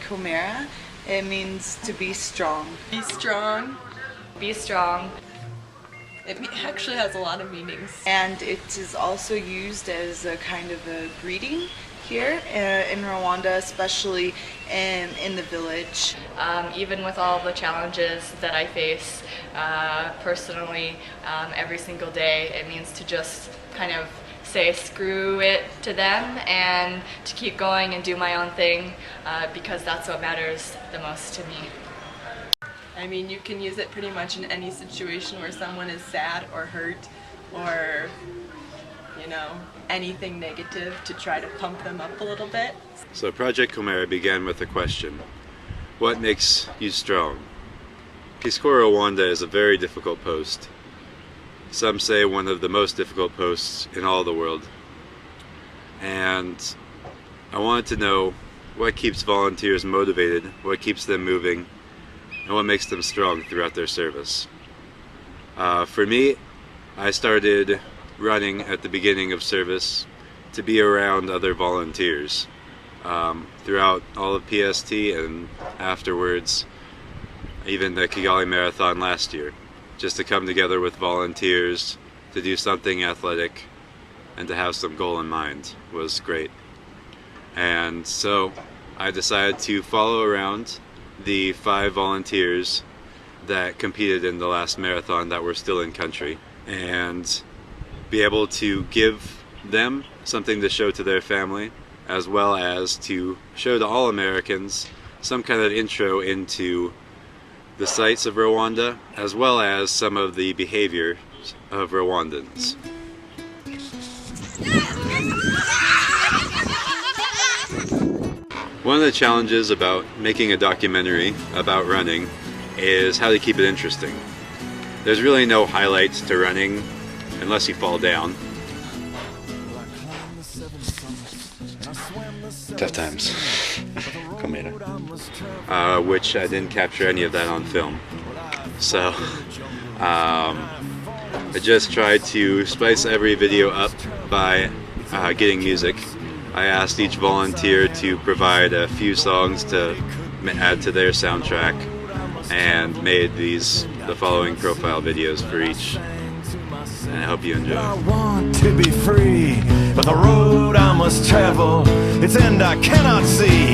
Komera. It means to be strong. Be strong. Be strong. It actually has a lot of meanings. And it is also used as a kind of a greeting here in Rwanda, especially in the village. Even with all the challenges that I face personally every single day, it means to just kind of say screw it to them and to keep going and do my own thing because that's what matters the most to me. I mean, you can use it pretty much in any situation where someone is sad or hurt or, you know, anything negative to try to pump them up a little bit. So Project Komera began with a question. What makes you strong? Peace Corps Rwanda is a very difficult post. Some say one of the most difficult posts in all the world. And I wanted to know what keeps volunteers motivated, what keeps them moving, and what makes them strong throughout their service. For me, I started running at the beginning of service to be around other volunteers throughout all of PST and afterwards, even the Kigali Marathon last year, just to come together with volunteers to do something athletic and to have some goal in mind was great. And so I decided to follow around the 5 volunteers that competed in the last marathon that were still in country and be able to give them something to show to their family, as well as to show to all Americans some kind of intro into the sights of Rwanda, as well as some of the behavior of Rwandans. One of the challenges about making a documentary about running is how to keep it interesting. There's really no highlights to running unless you fall down. Tough times. Komera. Which I didn't capture any of that on film. So I just tried to spice every video up by getting music. I asked each volunteer to provide a few songs to add to their soundtrack and made the following profile videos for each. And I hope you enjoy. I want to be free, but the road I must travel, its end I cannot see.